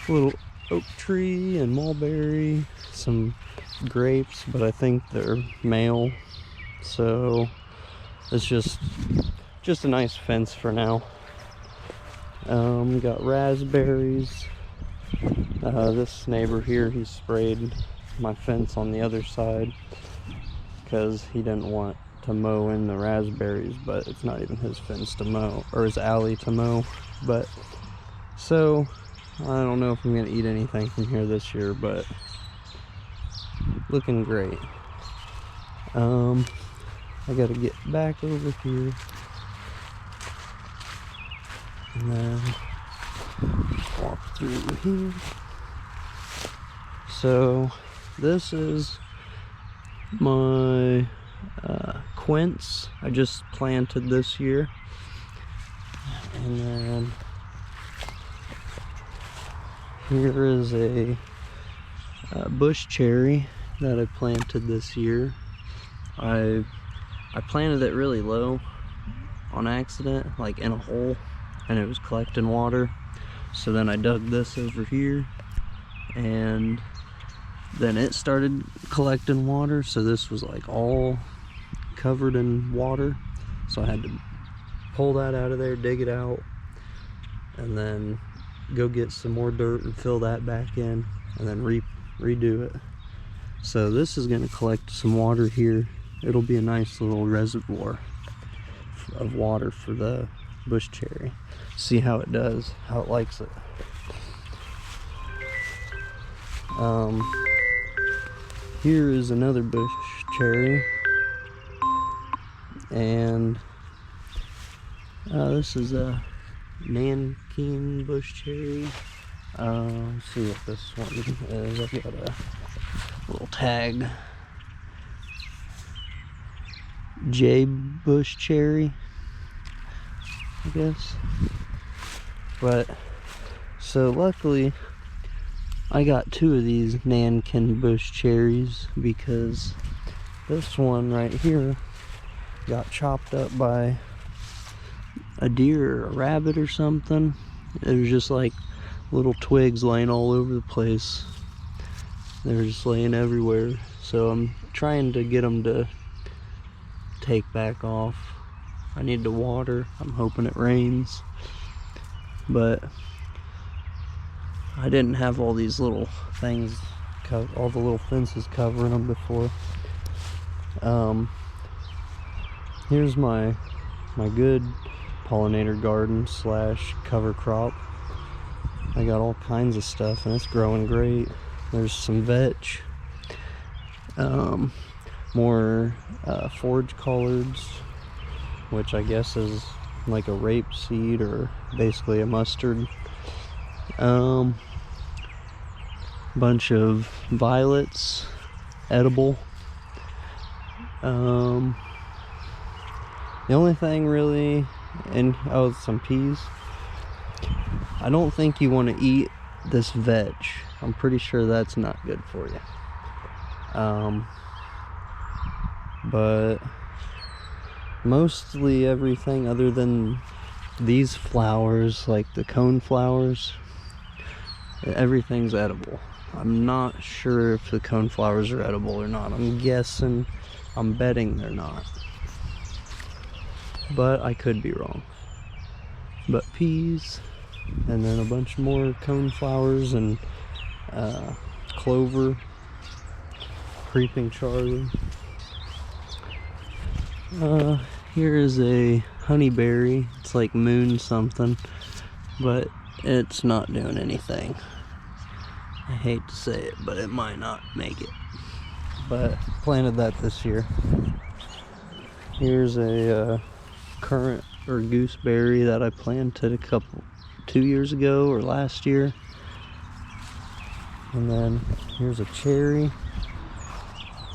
little oak tree and mulberry, some grapes, but I think they're male, so it's just a nice fence for now. We got raspberries. This neighbor here, he sprayed my fence on the other side because he didn't want to mow in the raspberries, but it's not even his fence to mow, or his alley to mow. But so I don't know if I'm gonna eat anything from here this year, but looking great. I gotta get back over here and then walk through here. So this is my quince I just planted this year, and then here is a bush cherry that I planted this year. I planted it really low on accident, like in a hole, and it was collecting water. So then I dug this over here, and then it started collecting water, so this was like all covered in water. So I had to pull that out of there, dig it out, and then go get some more dirt and fill that back in, and then redo it. So this is going to collect some water here. It'll be a nice little reservoir of water for the bush cherry. See how it does, how it likes it. Here is another bush cherry, and this is a Nanking bush cherry. Let's see what this one is. I've got a little tag. J bush cherry, I guess. But so luckily I got 2 of these Nankin bush cherries, because this one right here got chopped up by a deer or a rabbit or something. It was just like little twigs laying all over the place. They're just laying everywhere. So I'm trying to get them to take back off. I need to water. I'm hoping it rains. But I didn't have all these little things, all the little fences covering them before. Here's my good pollinator garden slash cover crop. I got all kinds of stuff and it's growing great. There's some vetch, more forage collards, which I guess is like a rape seed or basically a mustard. Bunch of violets, edible. The only thing really, and some peas. I don't think you want to eat this vetch. I'm pretty sure that's not good for you. But mostly everything other than these flowers, like the cone flowers, everything's edible. I'm not sure if the cone flowers are edible or not. I'm betting they're not, but I could be wrong. But peas, and then a bunch more cone flowers and clover, creeping Charlie. Here is a honeyberry. It's like moon something, but it's not doing anything. I hate to say it, but it might not make it. But planted that this year. Here's a currant or gooseberry that I planted 2 years ago or last year. And then here's a cherry.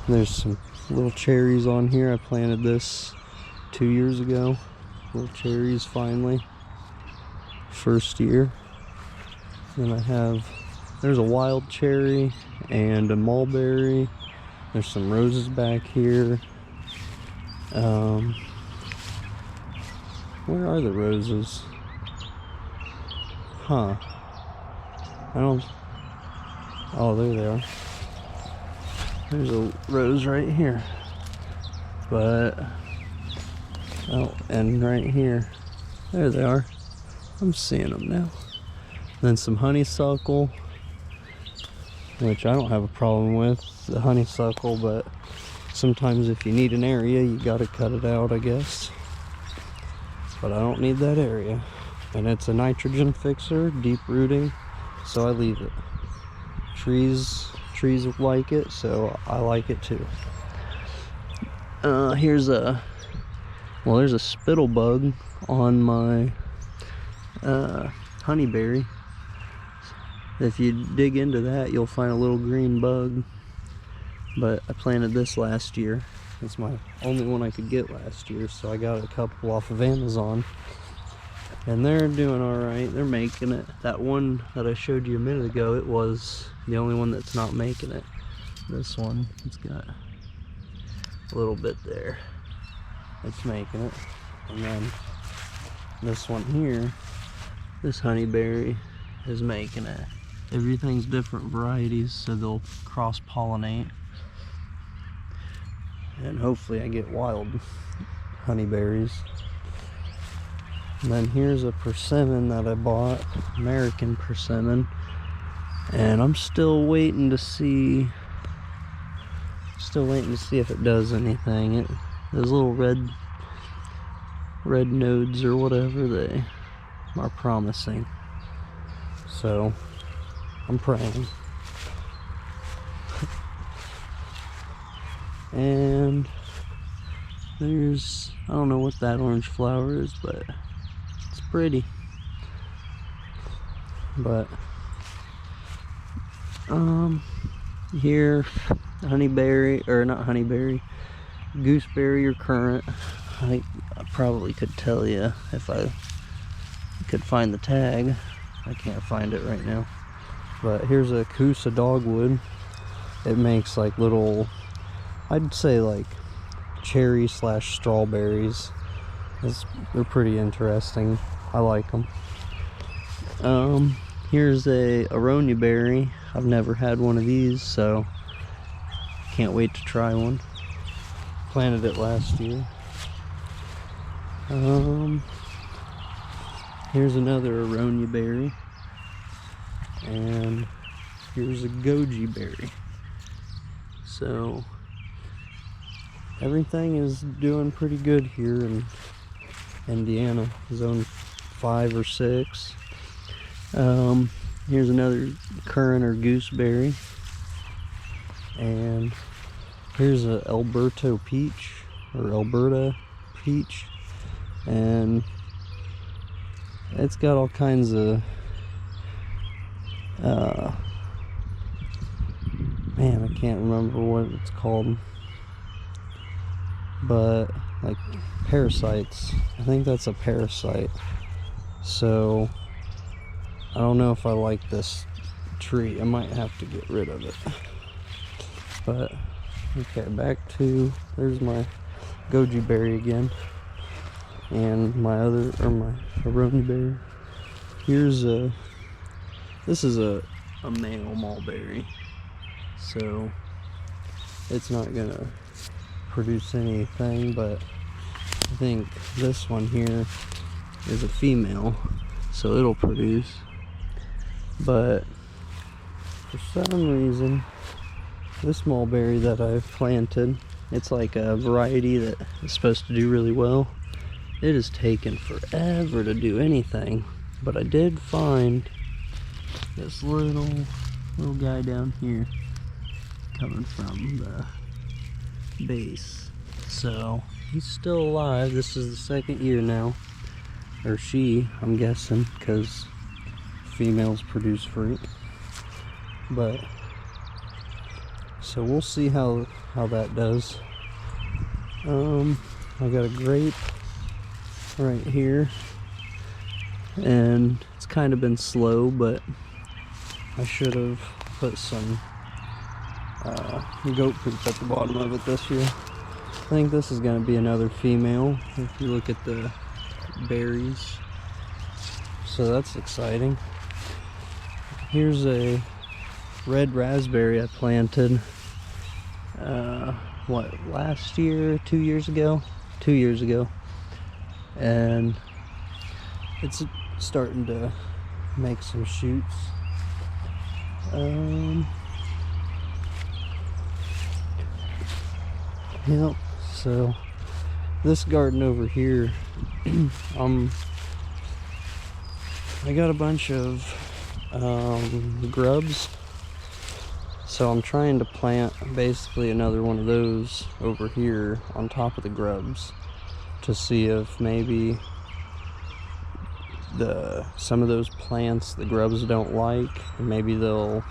There's some little cherries on here. I planted this 2 years ago. Little cherries finally. First year. Then there's a wild cherry and a mulberry. There's some roses back here. Where are the roses? Huh. I don't, oh, there they are. There's a rose right here. But, oh, and right here. There they are. I'm seeing them now. Then some honeysuckle, which I don't have a problem with, the honeysuckle, but sometimes if you need an area, you gotta cut it out, I guess. But I don't need that area. And it's a nitrogen fixer, deep rooting, so I leave it. Trees like it, so I like it too. There's a spittle bug on my honeyberry. If you dig into that, you'll find a little green bug. But I planted this last year. It's my only one I could get last year, so I got a couple off of Amazon. And they're doing alright. They're making it. That one that I showed you a minute ago, it was the only one that's not making it. This one, it's got a little bit there. It's making it. And then this one here, this honeyberry is making it. Everything's different varieties, so they'll cross-pollinate. And hopefully I get wild honeyberries. And then here's a persimmon that I bought, American persimmon. And I'm still waiting to see if it does anything. Those little red nodes or whatever, they are promising. So I'm praying. And there's, I don't know what that orange flower is, but it's pretty. But here, honeyberry, or not honeyberry, gooseberry or currant. I probably could tell you if I could find the tag. I can't find it right now. But here's a Coosa dogwood. It makes like little, I'd say like cherry / strawberries. They're pretty interesting. I like them. Here's a aronia berry. I've never had one of these, so can't wait to try one. Planted it last year. Here's another aronia berry. And here's a goji berry. So everything is doing pretty good here in Indiana, zone 5 or 6. Here's another currant or gooseberry. And here's a Alberta peach. And it's got all kinds of man, I can't remember what it's called, but like parasites. I think that's a parasite. So I don't know if I like this tree. I might have to get rid of it. But okay, back to, there's my goji berry again, and my aronia berry. Here's this is a male mulberry, so it's not gonna produce anything, but I think this one here is a female, so it'll produce. But for some reason, this mulberry that I've planted, it's like a variety that is supposed to do really well. It has taken forever to do anything, but I did find this little guy down here coming from the base. So he's still alive. This is the 2nd year now, or she, I'm guessing, because females produce fruit. But so we'll see how that does. I got a grape right here, and it's kind of been slow, but I should have put some goat poop at the bottom of it this year. I think this is going to be another female if you look at the berries, so that's exciting. Here's a red raspberry I planted, last year, 2 years ago? 2 years ago. And it's starting to make some shoots. Yep, so this garden over here, I got a bunch of grubs, so I'm trying to plant basically another one of those over here on top of the grubs to see if maybe some of those plants the grubs don't like, and maybe they'll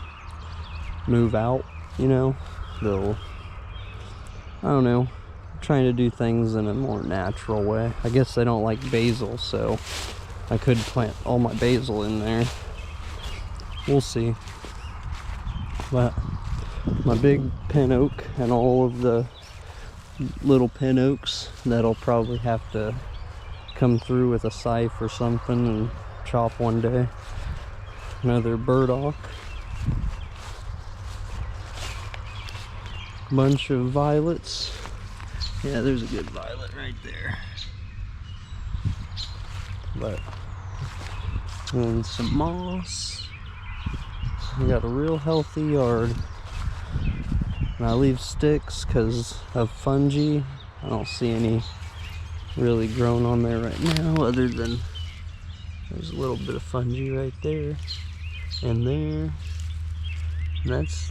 move out, you know. I don't know, I'm trying to do things in a more natural way. I guess I don't like basil, so I could plant all my basil in there. We'll see. But my big pin oak and all of the little pin oaks that'll probably have to come through with a scythe or something and chop one day. Another burdock. Bunch of violets. Yeah, there's a good violet right there. And some moss. We got a real healthy yard. And I leave sticks because of fungi. I don't see any really grown on there right now, other than there's a little bit of fungi right there and there. And that's